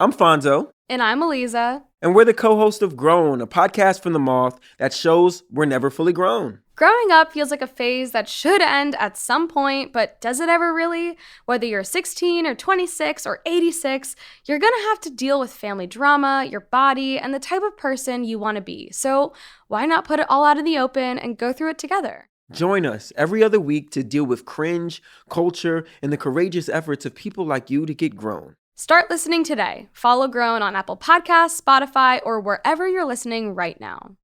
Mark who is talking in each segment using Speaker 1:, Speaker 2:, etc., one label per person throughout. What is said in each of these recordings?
Speaker 1: I'm Fonzo,
Speaker 2: And I'm Eliza.
Speaker 1: and we're the co-host of Grown, a podcast from the Moth that shows we're never fully grown.
Speaker 2: Growing up feels like a phase that should end at some point, but does it ever really? Whether you're 16 or 26 or 86, you're gonna have to deal with family drama, your body, and the type of person you want to be. So why not put it all out in the open and go through it together?
Speaker 1: Join us every other week to deal with cringe, culture, and the courageous efforts of people like you to get grown.
Speaker 2: Start listening today. Follow Grown on Apple Podcasts, Spotify, or wherever you're listening right now.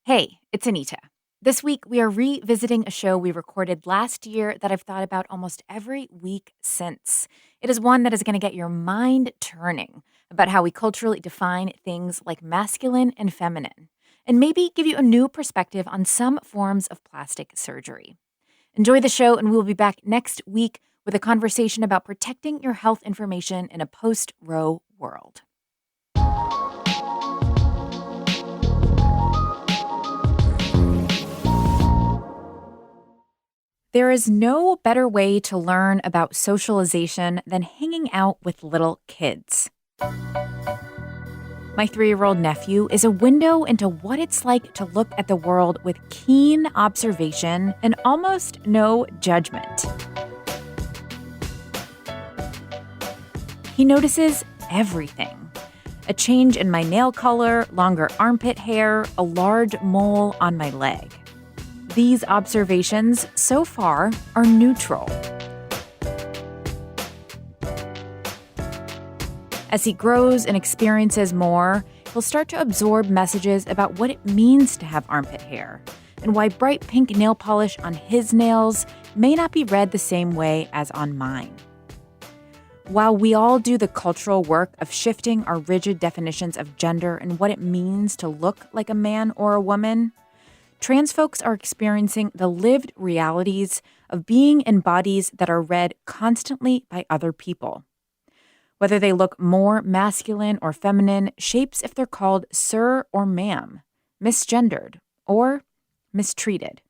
Speaker 3: Hey, it's Anita. This week, we are revisiting a show we recorded last year that I've thought about almost every week since. It is one that is going to get your mind turning about how we culturally define things like masculine and feminine, and maybe give you a new perspective on some forms of plastic surgery. Enjoy the show, and we will be back next week with a conversation about protecting your health information in a post-Roe world. There is no better way to learn about socialization than hanging out with little kids. My 3-year-old nephew is a window into what it's like to look at the world with keen observation and almost no judgment. He notices everything. A change in my nail color, longer armpit hair, a large mole on my leg. These observations, so far, are neutral. As he grows and experiences more, he'll start to absorb messages about what it means to have armpit hair, and why bright pink nail polish on his nails may not be read the same way as on mine. While we all do the cultural work of shifting our rigid definitions of gender and what it means to look like a man or a woman, trans folks are experiencing the lived realities of being in bodies that are read constantly by other people. Whether they look more masculine or feminine shapes if they're called sir or ma'am, misgendered, or mistreated.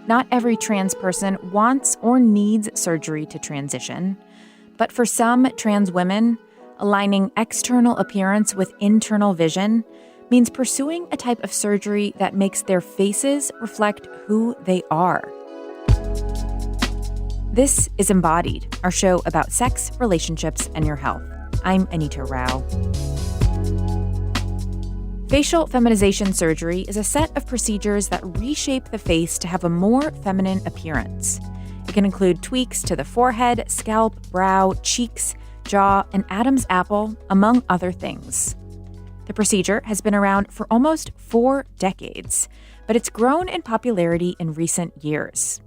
Speaker 3: Not every trans person wants or needs surgery to transition, but for some trans women, aligning external appearance with internal vision means pursuing a type of surgery that makes their faces reflect who they are. This is Embodied, our show about sex, relationships, and your health. I'm Anita Rao. Facial feminization surgery is a set of procedures that reshape the face to have a more feminine appearance. It can include tweaks to the forehead, scalp, brow, cheeks, jaw, and Adam's apple, among other things. The procedure has been around for almost 4 decades, but it's grown in popularity in recent years.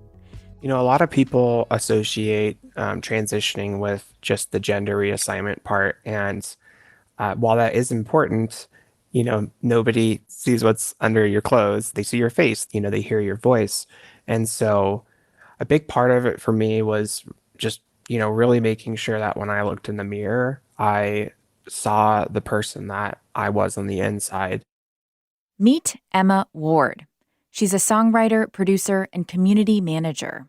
Speaker 4: You know, a lot of people associate transitioning with just the gender reassignment part. And while that is important, you know, nobody sees what's under your clothes. They see your face, you know, they hear your voice. And so a big part of it for me was just, you know, really making sure that when I looked in the mirror, I saw the person that I was on the inside.
Speaker 3: Meet Emma Ward. She's a songwriter, producer, and community manager.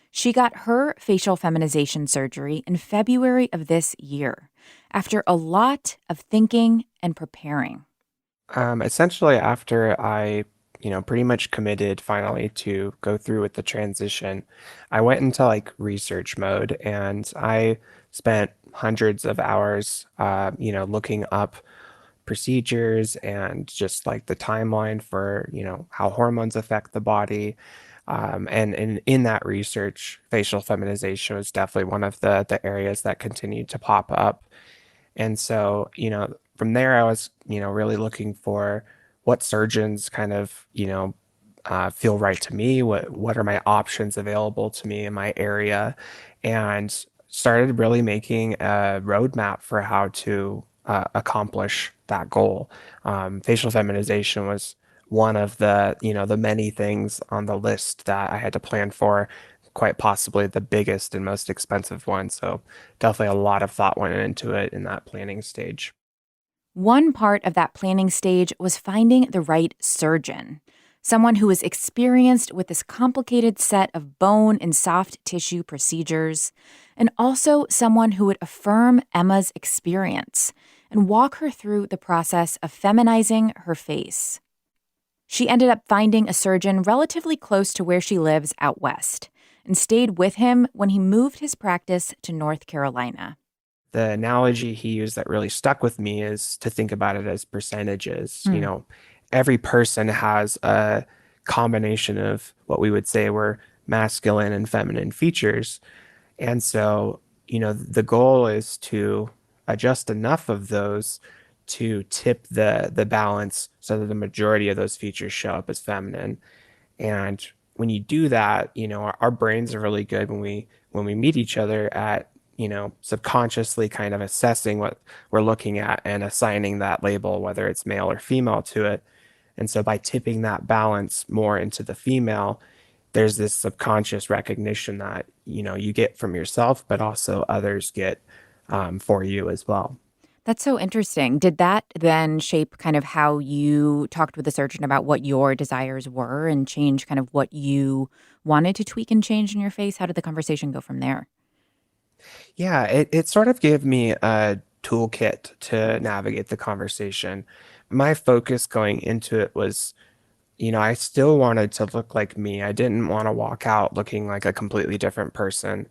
Speaker 3: She got her facial feminization surgery in February of this year, after a lot of thinking and preparing.
Speaker 4: Essentially, after I, you know, pretty much committed finally to go through with the transition, I went into like research mode, and I spent hundreds of hours, you know, looking up procedures and just like the timeline for, you know, how hormones affect the body. And in that research, facial feminization was definitely one of the areas that continued to pop up. And so, you know, from there, I was, you know, really looking for what surgeons kind of, you know, feel right to me. What are my options available to me in my area, and started really making a roadmap for how to accomplish that goal. Facial feminization was one of the, you know, the many things on the list that I had to plan for, quite possibly the biggest and most expensive one. So definitely a lot of thought went into it in that planning stage.
Speaker 3: One part of that planning stage was finding the right surgeon, someone who is experienced with this complicated set of bone and soft tissue procedures, and also someone who would affirm Emma's experience and walk her through the process of feminizing her face. She ended up finding a surgeon relatively close to where she lives out west and stayed with him when he moved his practice to North Carolina.
Speaker 4: The analogy he used that really stuck with me is to think about it as percentages.
Speaker 3: Hmm.
Speaker 4: Every person has a combination of what we would say were masculine and feminine features. And so, the goal is to adjust enough of those to tip the balance so that the majority of those features show up as feminine. And when you do that, our brains are really good when we meet each other at, subconsciously kind of assessing what we're looking at and assigning that label, whether it's male or female, to it. And so by tipping that balance more into the female, there's this subconscious recognition that, you get from yourself, but also others get for you as well.
Speaker 3: That's so interesting. Did that then shape kind of how you talked with the surgeon about what your desires were and change kind of what you wanted to tweak and change in your face? How did the conversation go from there?
Speaker 4: Yeah, it sort of gave me a toolkit to navigate the conversation. My focus going into it was, I still wanted to look like me. I didn't want to walk out looking like a completely different person.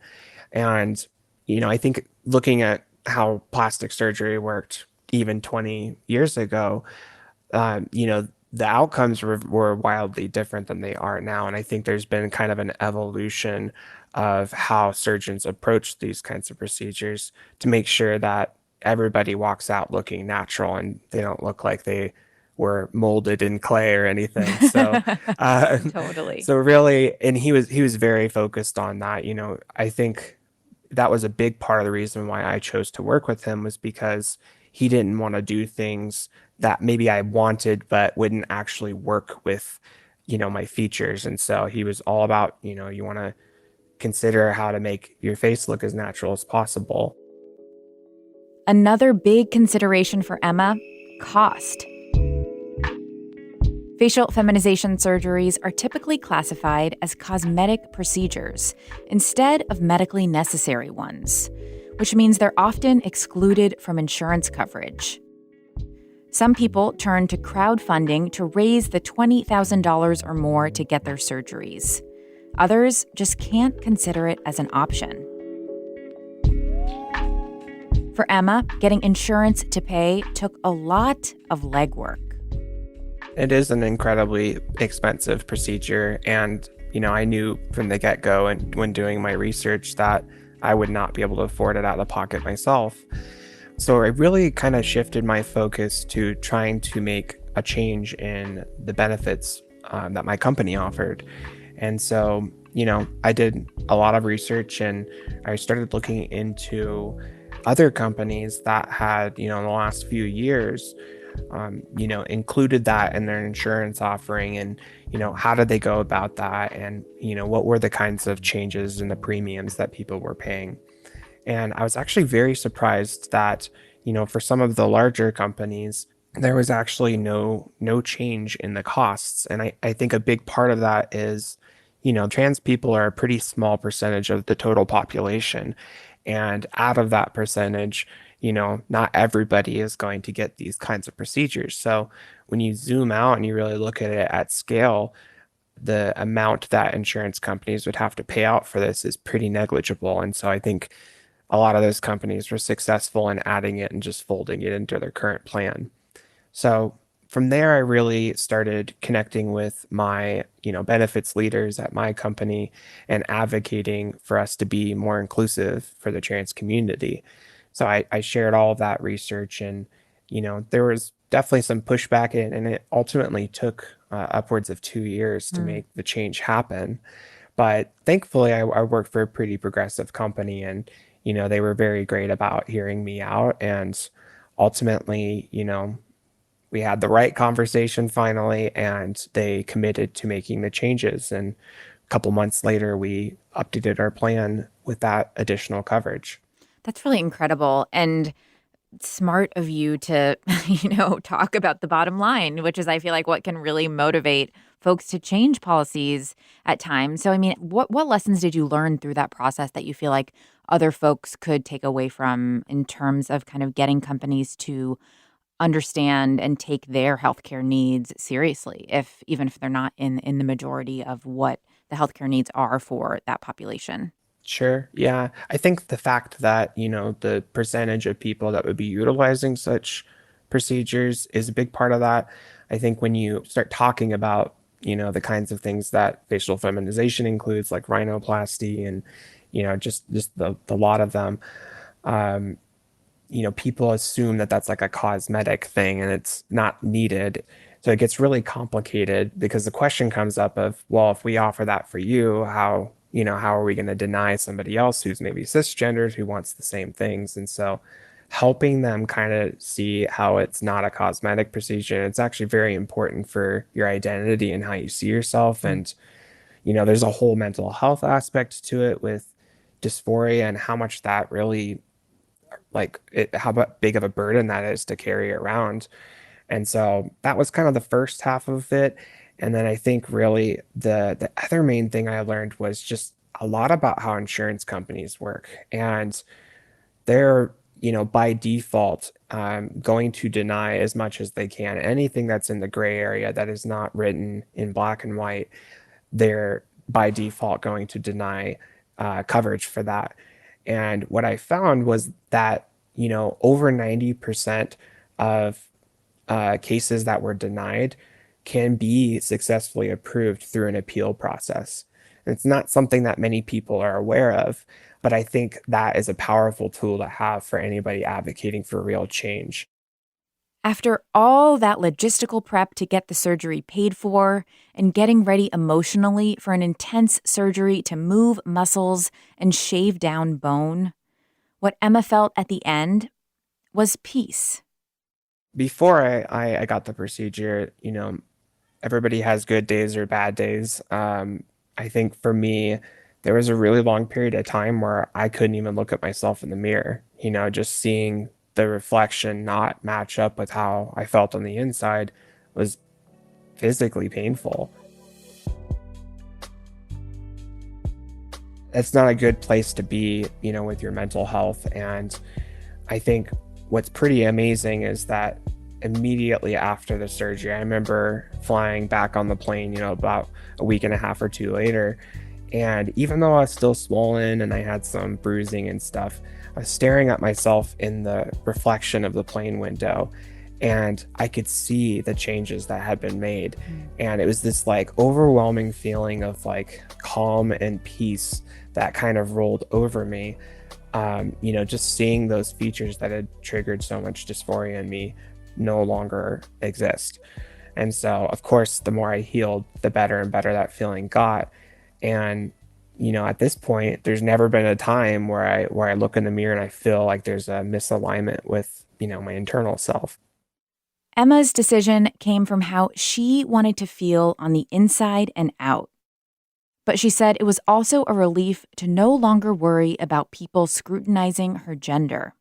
Speaker 4: And, I think looking at how plastic surgery worked even 20 years ago, the outcomes were wildly different than they are now. And I think there's been kind of an evolution of how surgeons approach these kinds of procedures to make sure that everybody walks out looking natural and they don't look like they were molded in clay or anything. So, uh,
Speaker 3: Totally.
Speaker 4: so really, and he was very focused on that. I think that was a big part of the reason why I chose to work with him was because he didn't want to do things that maybe I wanted but wouldn't actually work with, my features. And so he was all about, you want to consider how to make your face look as natural as possible.
Speaker 3: Another big consideration for Emma: cost. Facial feminization surgeries are typically classified as cosmetic procedures instead of medically necessary ones, which means they're often excluded from insurance coverage. Some people turn to crowdfunding to raise the $20,000 or more to get their surgeries. Others just can't consider it as an option. For Emma, getting insurance to pay took a lot of legwork.
Speaker 4: It is an incredibly expensive procedure. And, I knew from the get-go and when doing my research that I would not be able to afford it out of pocket myself. So I really kind of shifted my focus to trying to make a change in the benefits that my company offered. And so, I did a lot of research and I started looking into other companies that had, in the last few years, included that in their insurance offering and, how did they go about that? And, what were the kinds of changes in the premiums that people were paying? And I was actually very surprised that, for some of the larger companies, there was actually no change in the costs. And I think a big part of that is, trans people are a pretty small percentage of the total population. And out of that percentage, not everybody is going to get these kinds of procedures. So when you zoom out and you really look at it at scale, the amount that insurance companies would have to pay out for this is pretty negligible. And so I think a lot of those companies were successful in adding it and just folding it into their current plan. So from there, I really started connecting with my, benefits leaders at my company and advocating for us to be more inclusive for the trans community. So I shared all of that research and, there was definitely some pushback and it ultimately took upwards of 2 years to make the change happen. But thankfully, I worked for a pretty progressive company and, they were very great about hearing me out. And ultimately, we had the right conversation finally, and they committed to making the changes. And a couple months later, we updated our plan with that additional coverage.
Speaker 3: That's really incredible. And smart of you to, talk about the bottom line, which is, I feel like, what can really motivate folks to change policies at times. So, I mean, what lessons did you learn through that process that you feel like other folks could take away from in terms of kind of getting companies to understand and take their healthcare needs seriously, even if they're not in the majority of what the healthcare needs are for that population?
Speaker 4: Sure. Yeah. I think the fact that, the percentage of people that would be utilizing such procedures is a big part of that. I think when you start talking about, the kinds of things that facial feminization includes, like rhinoplasty and, just the lot of them, um, people assume that that's like a cosmetic thing and it's not needed. So it gets really complicated because the question comes up of, well, if we offer that for you, how are we going to deny somebody else who's maybe cisgendered who wants the same things? And so helping them kind of see how it's not a cosmetic procedure, it's actually very important for your identity and how you see yourself. And, there's a whole mental health aspect to it with dysphoria and how much that really how big of a burden that is to carry around. And so that was kind of the first half of it. And then I think really the other main thing I learned was just a lot about how insurance companies work. And they're, by default, going to deny as much as they can. Anything that's in the gray area that is not written in black and white, they're by default going to deny coverage for that. And what I found was that, over 90% of cases that were denied can be successfully approved through an appeal process. It's not something that many people are aware of, but I think that is a powerful tool to have for anybody advocating for real change.
Speaker 3: After all that logistical prep to get the surgery paid for and getting ready emotionally for an intense surgery to move muscles and shave down bone, what Emma felt at the end was peace.
Speaker 4: Before I got the procedure, everybody has good days or bad days. I think for me, there was a really long period of time where I couldn't even look at myself in the mirror, just seeing the reflection not match up with how I felt on the inside was physically painful. It's not a good place to be, with your mental health. And I think what's pretty amazing is that immediately after the surgery, I remember flying back on the plane, about a week and a half or two later. And even though I was still swollen and I had some bruising and stuff, I was staring at myself in the reflection of the plane window and I could see the changes that had been made. And it was this like overwhelming feeling of like calm and peace that kind of rolled over me. Just seeing those features that had triggered so much dysphoria in me no longer exist. And so, of course, the more I healed, the better and better that feeling got. And, at this point, there's never been a time where I look in the mirror and I feel like there's a misalignment with, my internal self.
Speaker 3: Emma's decision came from how she wanted to feel on the inside and out. But she said it was also a relief to no longer worry about people scrutinizing her gender.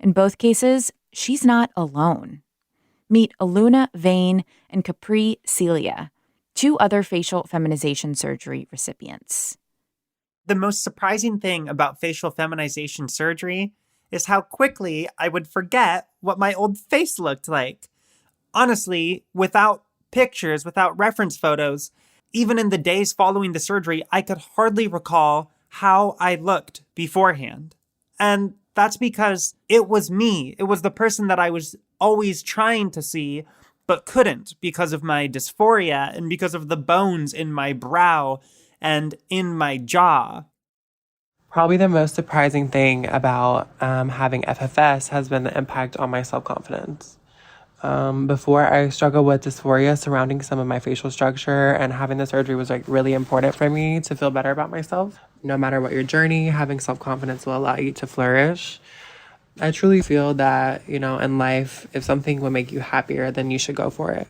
Speaker 3: In both cases, she's not alone. Meet Aluna Vane and Capri Celia, two other facial feminization surgery recipients.
Speaker 5: The most surprising thing about facial feminization surgery is how quickly I would forget what my old face looked like. Honestly, without pictures, without reference photos, even in the days following the surgery, I could hardly recall how I looked beforehand. And that's because it was me. It was the person that I was always trying to see, but couldn't because of my dysphoria and because of the bones in my brow and in my jaw.
Speaker 6: Probably the most surprising thing about having FFS has been the impact on my self-confidence. Before, I struggled with dysphoria surrounding some of my facial structure, and having the surgery was really important for me to feel better about myself. No matter what your journey, having self-confidence will allow you to flourish. I truly feel that, in life, if something will make you happier, then you should go for it.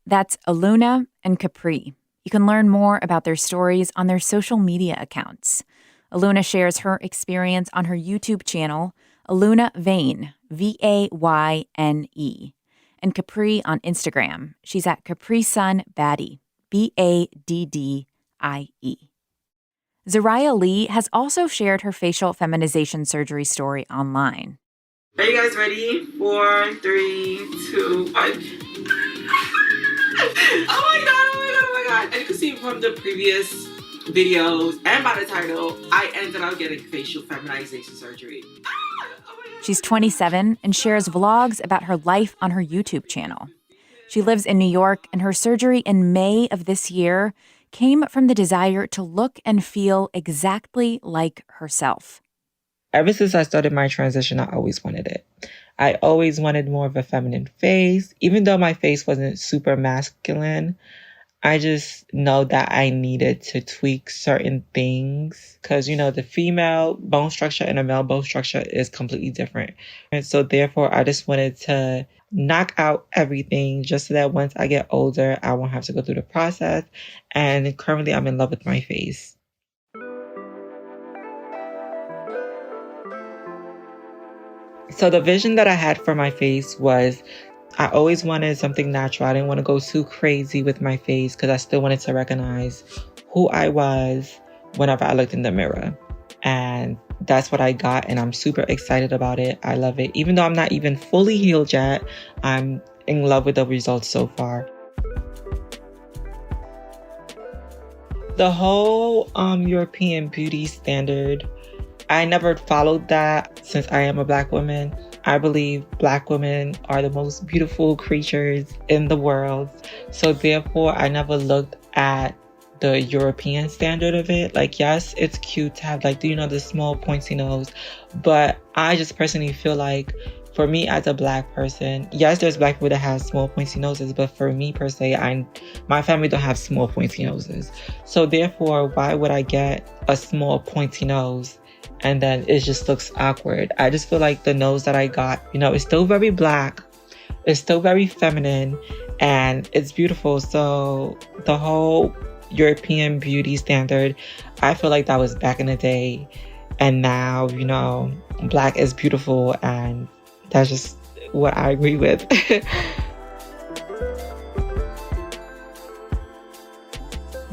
Speaker 3: That's Aluna and Capri. You can learn more about their stories on their social media accounts. Aluna shares her experience on her YouTube channel, Aluna Vane, Vayne, and Capri on Instagram. She's at Capri Sun Baddie, Baddie. Zariah Lee has also shared her facial feminization surgery story online.
Speaker 7: Are you guys ready? 4, 3, 2, 1. Oh my god, oh my god, oh my god. As you can see from the previous videos and by the title, I ended up getting facial feminization surgery.
Speaker 3: She's 27 and shares vlogs about her life on her YouTube channel. She lives in New York, and her surgery in May of this year came from the desire to look and feel exactly like herself.
Speaker 7: Ever since I started my transition, I always wanted it. I always wanted more of a feminine face. Even though my face wasn't super masculine, I just know that I needed to tweak certain things because, the female bone structure and a male bone structure is completely different. And so therefore, I just wanted to knock out everything just so that once I get older, I won't have to go through the process. And currently, I'm in love with my face. So the vision that I had for my face was I always wanted something natural. I didn't want to go too crazy with my face because I still wanted to recognize who I was whenever I looked in the mirror. And that's what I got, and I'm super excited about it. I love it. Even though I'm not even fully healed yet, I'm in love with the results so far. The whole European beauty standard, I never followed that since I am a Black woman. I believe Black women are the most beautiful creatures in the world. So therefore, I never looked at the European standard of it. Like, yes, it's cute to have the small pointy nose. But I just personally feel like for me as a Black person, yes, there's Black people that have small pointy noses. But for me per se, my family don't have small pointy noses. So therefore, why would I get a small pointy nose and then it just looks awkward? I just feel like the nose that I got, it's still very Black. It's still very feminine and it's beautiful. So the whole European beauty standard, I feel like that was back in the day. And now, Black is beautiful and that's just what I agree with.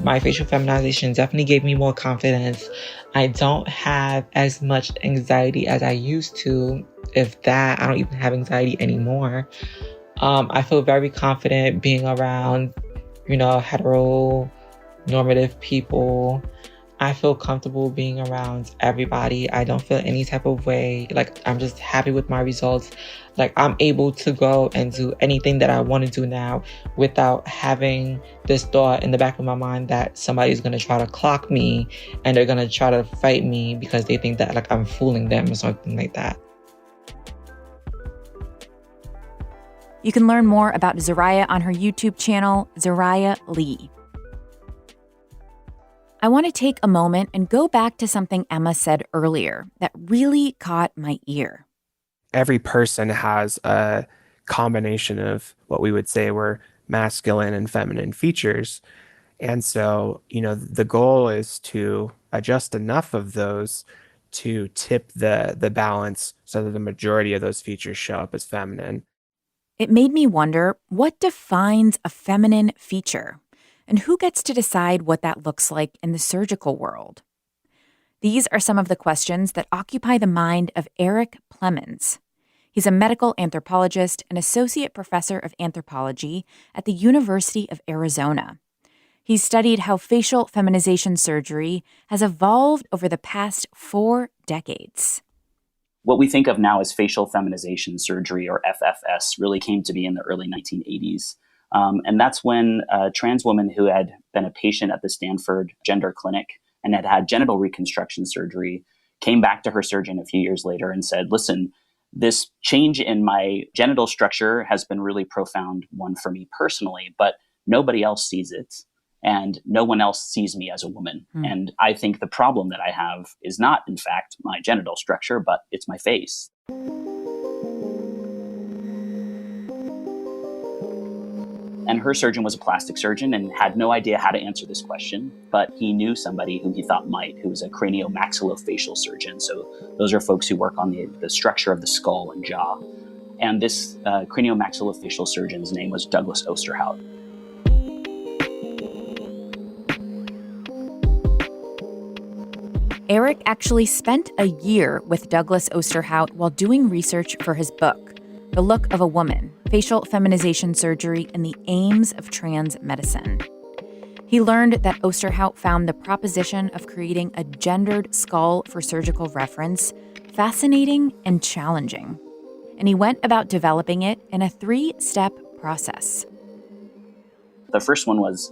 Speaker 7: My facial feminization definitely gave me more confidence. I don't have as much anxiety as I used to. If that, I don't even have anxiety anymore. I feel very confident being around, heteronormative people. I feel comfortable being around everybody. I don't feel any type of way. I'm just happy with my results. I'm able to go and do anything that I want to do now without having this thought in the back of my mind that somebody's going to try to clock me and they're going to try to fight me because they think that I'm fooling them or something like that.
Speaker 3: You can learn more about Zariah on her YouTube channel, Zariah Lee. I want to take a moment and go back to something Emma said earlier that really caught my ear.
Speaker 4: Every person has a combination of what we would say were masculine and feminine features. And so, the goal is to adjust enough of those to tip the balance so that the majority of those features show up as feminine.
Speaker 3: It made me wonder, what defines a feminine feature? And who gets to decide what that looks like in the surgical world? These are some of the questions that occupy the mind of Eric Plemons. He's a medical anthropologist and associate professor of anthropology at the University of Arizona. He's studied how facial feminization surgery has evolved over the past 4 decades.
Speaker 8: What we think of now as facial feminization surgery, or FFS, really came to be in the early 1980s. And that's when a trans woman who had been a patient at the Stanford Gender Clinic and had had genital reconstruction surgery came back to her surgeon a few years later and said, listen, this change in my genital structure has been really profound one for me personally, but nobody else sees it. And no one else sees me as a woman. And I think the problem that I have is not, in fact, my genital structure, but it's my face. And her surgeon was a plastic surgeon and had no idea how to answer this question, but he knew somebody who he thought might, who was a craniomaxillofacial surgeon. So those are folks who work on the structure of the skull and jaw. And this craniomaxillofacial surgeon's name was Douglas Osterhout.
Speaker 3: Eric actually spent a year with Douglas Osterhout while doing research for his book, The Look of a Woman, Facial Feminization Surgery and the Aims of Trans Medicine. He learned that Osterhout found the proposition of creating a gendered skull for surgical reference fascinating and challenging. And he went about developing it in a 3-step process.
Speaker 8: The first one was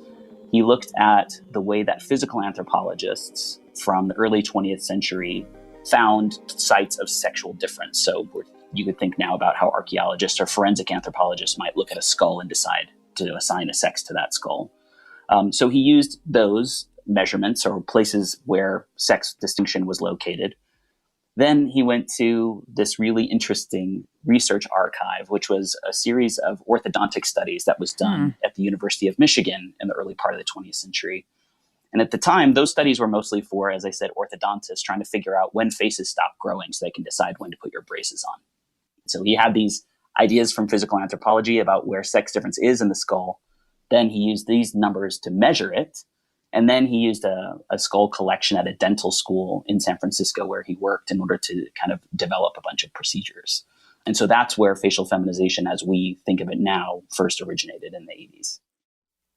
Speaker 8: he looked at the way that physical anthropologists from the early 20th century found sites of sexual difference. So you could think now about how archaeologists or forensic anthropologists might look at a skull and decide to assign a sex to that skull. So he used those measurements or places where sex distinction was located. Then he went to this really interesting research archive, which was a series of orthodontic studies that was done at the University of Michigan in the early part of the 20th century. And at the time, those studies were mostly for, as I said, orthodontists trying to figure out when faces stop growing so they can decide when to put your braces on. So he had these ideas from physical anthropology about where sex difference is in the skull. Then he used these numbers to measure it. And then he used a skull collection at a dental school in San Francisco where he worked in order to kind of develop a bunch of procedures. And so that's where facial feminization, as we think of it now, first originated in the 80s.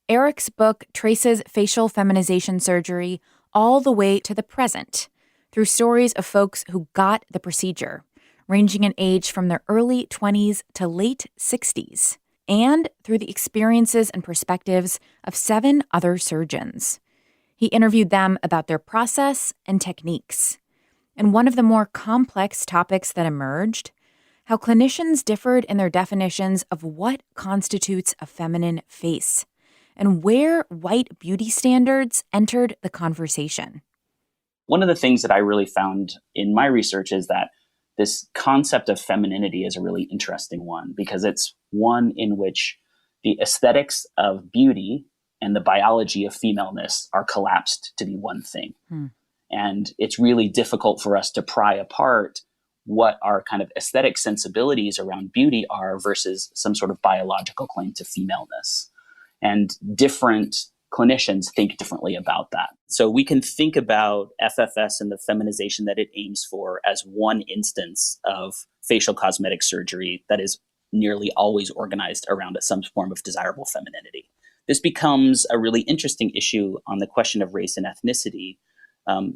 Speaker 3: Eric's book traces facial feminization surgery all the way to the present through stories of folks who got the procedure, ranging in age from their early 20s to late 60s, and through the experiences and perspectives of 7 other surgeons. He interviewed them about their process and techniques. And one of the more complex topics that emerged, how clinicians differed in their definitions of what constitutes a feminine face, and where white beauty standards entered the conversation.
Speaker 8: One of the things that I really found in my research is that this concept of femininity is a really interesting one because it's one in which the aesthetics of beauty and the biology of femaleness are collapsed to be one thing. And it's really difficult for us to pry apart what our kind of aesthetic sensibilities around beauty are versus some sort of biological claim to femaleness. And different clinicians think differently about that. So we can think about FFS and the feminization that it aims for as one instance of facial cosmetic surgery that is nearly always organized around some form of desirable femininity. This becomes a really interesting issue on the question of race and ethnicity.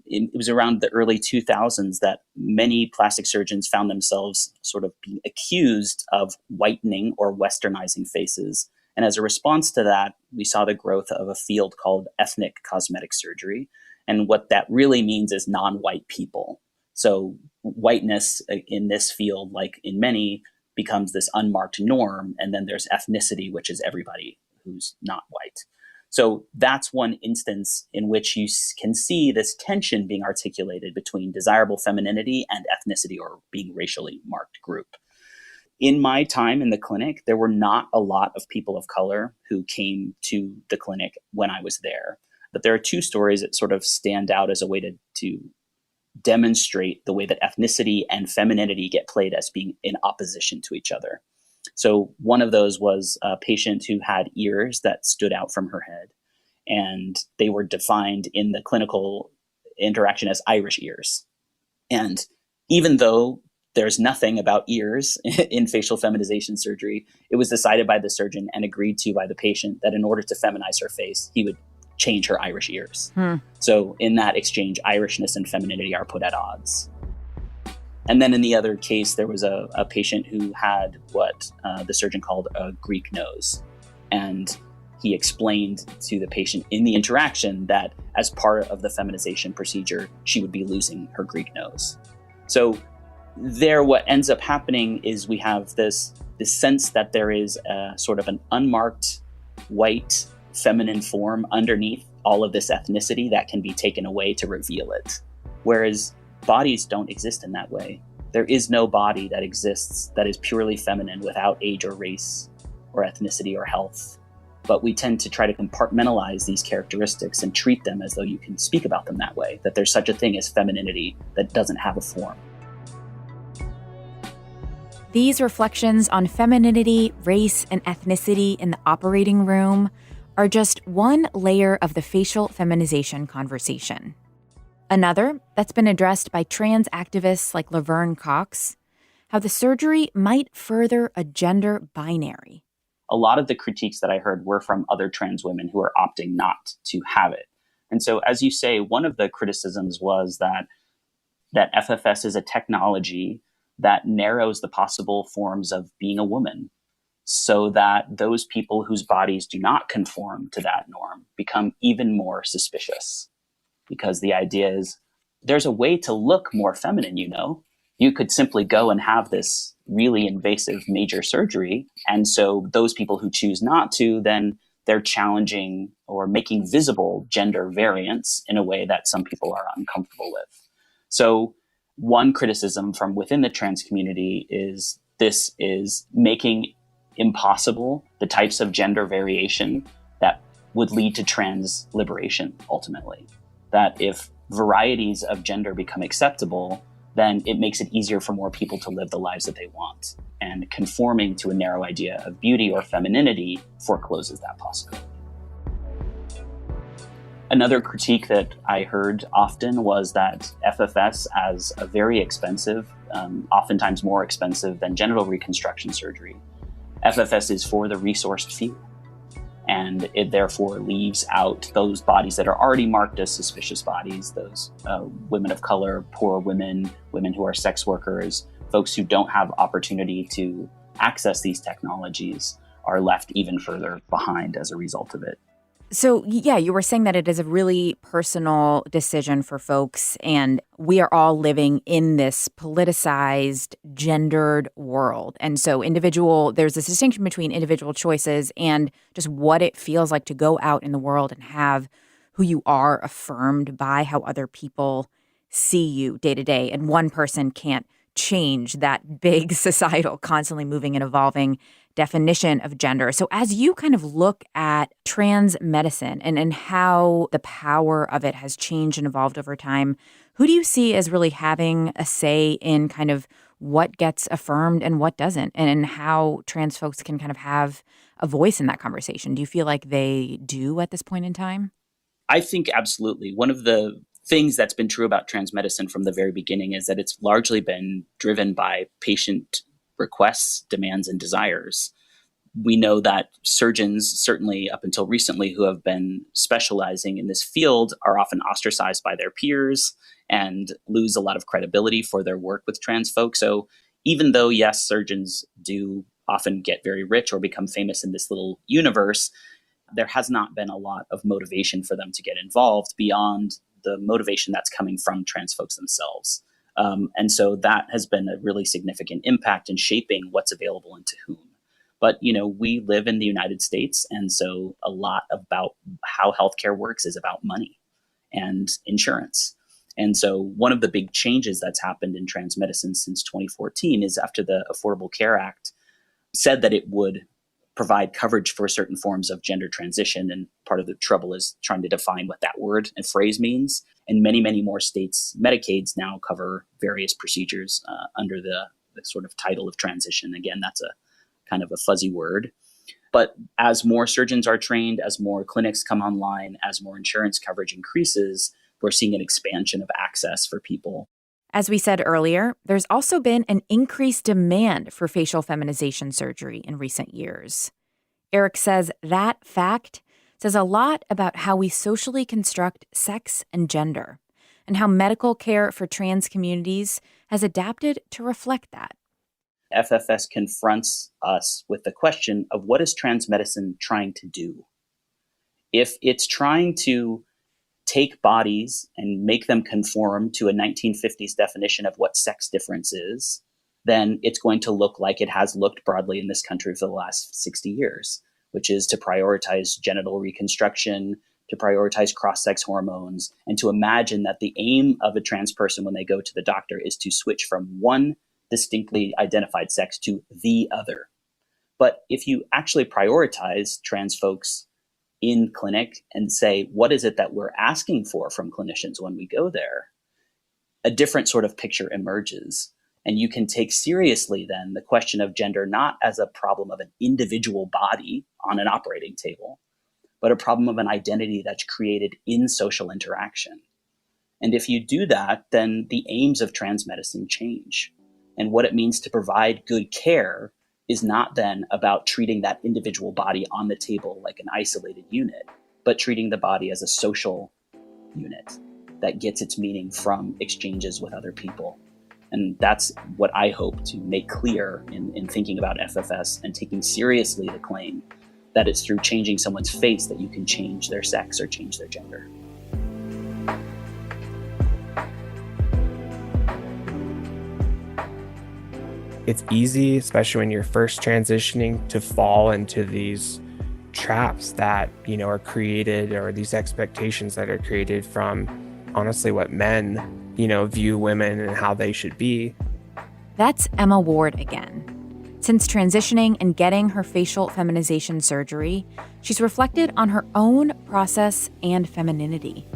Speaker 8: It was around the early 2000s that many plastic surgeons found themselves sort of being accused of whitening or westernizing faces. And as a response to that, we saw the growth of a field called ethnic cosmetic surgery. And what that really means is non-white people. So whiteness in this field, like in many, becomes this unmarked norm. And then there's ethnicity, which is everybody who's not white. So that's one instance in which you can see this tension being articulated between desirable femininity and ethnicity or being racially marked group. In my time in the clinic, there were not a lot of people of color who came to the clinic when I was there. But there are 2 stories that sort of stand out as a way to demonstrate the way that ethnicity and femininity get played as being in opposition to each other. So one of those was a patient who had ears that stood out from her head, and they were defined in the clinical interaction as Irish ears. And even though there's nothing about ears in facial feminization surgery, it was decided by the surgeon and agreed to by the patient that in order to feminize her face, he would change her Irish ears. So in that exchange, Irishness and femininity are put at odds. And then in the other case, there was a patient who had what the surgeon called a Greek nose. And he explained to the patient in the interaction that as part of the feminization procedure, she would be losing her Greek nose. So there, what ends up happening is we have this sense that there is a sort of an unmarked white feminine form underneath all of this ethnicity that can be taken away to reveal it. Whereas bodies don't exist in that way. There is no body that exists that is purely feminine without age or race or ethnicity or health. But we tend to try to compartmentalize these characteristics and treat them as though you can speak about them that way, that there's such a thing as femininity that doesn't have a form.
Speaker 3: These reflections on femininity, race, and ethnicity in the operating room are just one layer of the facial feminization conversation. Another that's been addressed by trans activists like Laverne Cox, how the surgery might further a gender binary.
Speaker 8: A lot of the critiques that I heard were from other trans women who are opting not to have it. And so, as you say, one of the criticisms was that FFS is a technology that narrows the possible forms of being a woman so that those people whose bodies do not conform to that norm become even more suspicious. Because the idea is there's a way to look more feminine, you know. You could simply go and have this really invasive major surgery. And so those people who choose not to, then they're challenging or making visible gender variance in a way that some people are uncomfortable with. So one criticism from within the trans community is this is making impossible the types of gender variation that would lead to trans liberation ultimately. That if varieties of gender become acceptable, then it makes it easier for more people to live the lives that they want. And conforming to a narrow idea of beauty or femininity forecloses that possibility. Another critique that I heard often was that FFS as a very expensive, oftentimes more expensive than genital reconstruction surgery. FFS is for the resourced few. And it therefore leaves out those bodies that are already marked as suspicious bodies, those women of color, poor women, women who are sex workers, folks who don't have opportunity to access these technologies are left even further behind as a result of it.
Speaker 3: So, yeah, you were saying that it is a really personal decision for folks, and we are all living in this politicized, gendered world. And so there's this distinction between individual choices and just what it feels like to go out in the world and have who you are affirmed by how other people see you day to day. And one person can't change that big societal, constantly moving and evolving definition of gender. So as you kind of look at trans medicine and how the power of it has changed and evolved over time, who do you see as really having a say in kind of what gets affirmed and what doesn't, and how trans folks can kind of have a voice in that conversation? Do you feel like they do at this point in time?
Speaker 8: I think absolutely. One of the things that's been true about trans medicine from the very beginning is that it's largely been driven by patient requests, demands, and desires. We know that surgeons, certainly up until recently, who have been specializing in this field are often ostracized by their peers and lose a lot of credibility for their work with trans folks. So even though, yes, surgeons do often get very rich or become famous in this little universe, there has not been a lot of motivation for them to get involved beyond the motivation that's coming from trans folks themselves. And so that has been a really significant impact in shaping what's available and to whom. But, you know, we live in the United States, and so a lot about how healthcare works is about money and insurance. And so one of the big changes that's happened in trans medicine since 2014 is after the Affordable Care Act said that it would provide coverage for certain forms of gender transition. And part of the trouble is trying to define what that word and phrase means. And many, many more states' Medicaids now cover various procedures under the sort of title of transition. Again, that's a kind of a fuzzy word. But as more surgeons are trained, as more clinics come online, as more insurance coverage increases, we're seeing an expansion of access for people.
Speaker 3: As we said earlier, there's also been an increased demand for facial feminization surgery in recent years. Eric says that fact says a lot about how we socially construct sex and gender, and how medical care for trans communities has adapted to reflect that.
Speaker 8: FFS confronts us with the question of what is trans medicine trying to do? If it's trying to take bodies and make them conform to a 1950s definition of what sex difference is, then it's going to look like it has looked broadly in this country for the last 60 years, which is to prioritize genital reconstruction, to prioritize cross-sex hormones, and to imagine that the aim of a trans person when they go to the doctor is to switch from one distinctly identified sex to the other. But if you actually prioritize trans folks in clinic and say, what is it that we're asking for from clinicians when we go there? A different sort of picture emerges. And you can take seriously then the question of gender not as a problem of an individual body on an operating table, but a problem of an identity that's created in social interaction. And if you do that, then the aims of trans medicine change. And what it means to provide good care is not then about treating that individual body on the table like an isolated unit, but treating the body as a social unit that gets its meaning from exchanges with other people. And that's what I hope to make clear in thinking about FFS and taking seriously the claim that it's through changing someone's face that you can change their sex or change their gender.
Speaker 4: It's easy, especially when you're first transitioning, to fall into these traps that, are created, or these expectations that are created from honestly what men, view women and how they should be.
Speaker 3: That's Emma Ward again. Since transitioning and getting her facial feminization surgery, she's reflected on her own process and femininity.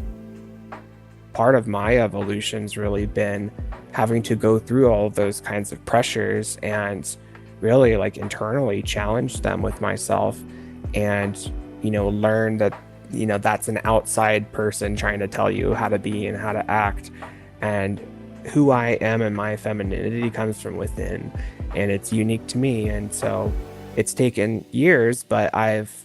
Speaker 4: Part of my evolution's really been having to go through all of those kinds of pressures and really internally challenge them with myself and, learn that, that's an outside person trying to tell you how to be and how to act. And who I am and my femininity comes from within, and it's unique to me. And so it's taken years, but I've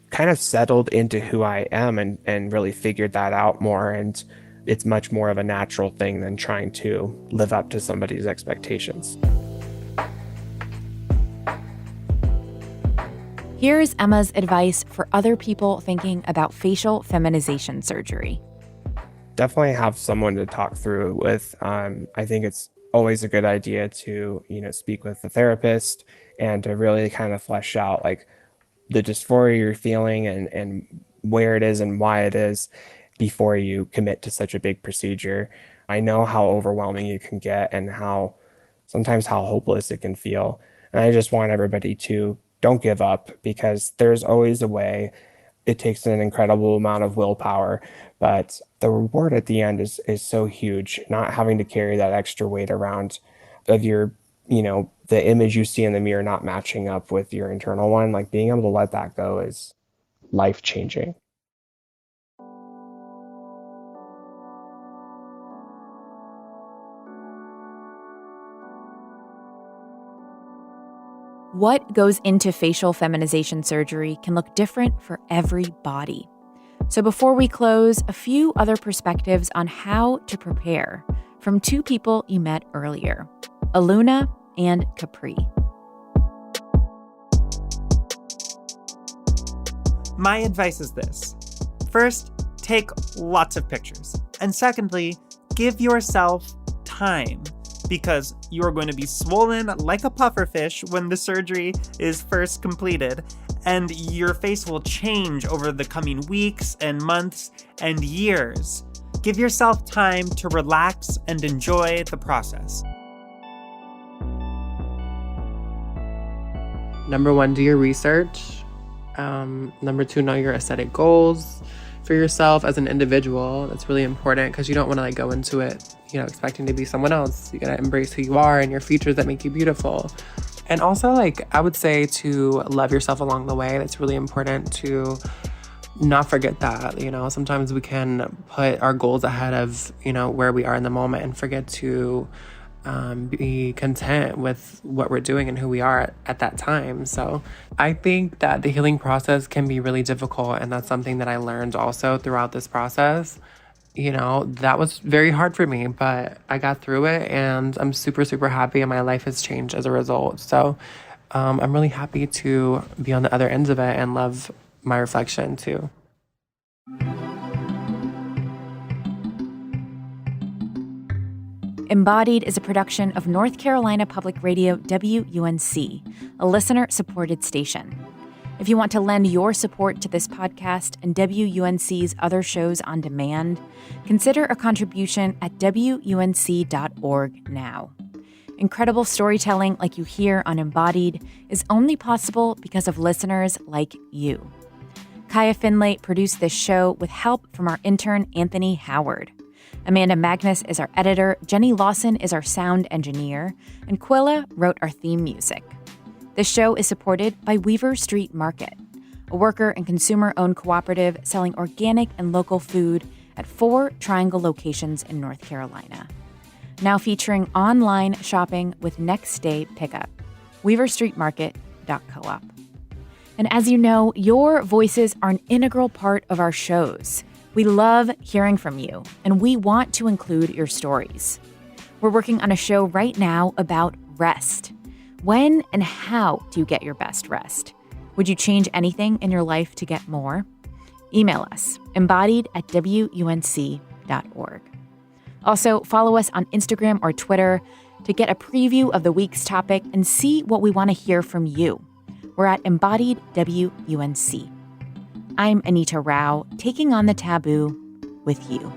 Speaker 4: kind of settled into who I am and really figured that out more. And it's much more of a natural thing than trying to live up to somebody's expectations.
Speaker 3: Here's Emma's advice for other people thinking about facial feminization surgery.
Speaker 4: Definitely have someone to talk through it with. I think it's always a good idea to, speak with a therapist and to really kind of flesh out the dysphoria you're feeling and where it is and why it is before you commit to such a big procedure. I know how overwhelming it can get and sometimes how hopeless it can feel. And I just want everybody to don't give up, because there's always a way. It takes an incredible amount of willpower, but the reward at the end is so huge. Not having to carry that extra weight around of your, the image you see in the mirror not matching up with your internal one, being able to let that go is life-changing.
Speaker 3: What goes into facial feminization surgery can look different for every body. So before we close, a few other perspectives on how to prepare from two people you met earlier, Aluna and Capri.
Speaker 5: My advice is this. First, take lots of pictures. And secondly, give yourself time, because you are going to be swollen like a pufferfish when the surgery is first completed, and your face will change over the coming weeks and months and years. Give yourself time to relax and enjoy the process.
Speaker 6: Number 1, do your research. Number 2, know your aesthetic goals for yourself as an individual. That's really important, because you don't want to go into it expecting to be someone else. You gotta embrace who you are and your features that make you beautiful. And also, I would say to love yourself along the way. That's really important to not forget that. Sometimes we can put our goals ahead of, where we are in the moment and forget to be content with what we're doing and who we are at that time. So I think that the healing process can be really difficult, and that's something that I learned also throughout this process. That was very hard for me, but I got through it, and I'm super, super happy, and my life has changed as a result. So I'm really happy to be on the other ends of it and love my reflection too.
Speaker 3: Embodied is a production of North Carolina Public Radio WUNC, a listener-supported station. If you want to lend your support to this podcast and WUNC's other shows on demand, consider a contribution at WUNC.org now. Incredible storytelling like you hear on Embodied is only possible because of listeners like you. Kaya Finlay produced this show with help from our intern, Anthony Howard. Amanda Magnus is our editor, Jenny Lawson is our sound engineer, and Quilla wrote our theme music. This show is supported by Weaver Street Market, a worker and consumer-owned cooperative selling organic and local food at 4 Triangle locations in North Carolina. Now featuring online shopping with next-day pickup. weaverstreetmarket.coop. And as you know, your voices are an integral part of our shows. We love hearing from you, and we want to include your stories. We're working on a show right now about rest. When and how do you get your best rest? Would you change anything in your life to get more? Email us, embodied@wunc.org. Also, follow us on Instagram or Twitter to get a preview of the week's topic and see what we want to hear from you. We're at embodiedwunc. I'm Anita Rao, taking on the taboo with you.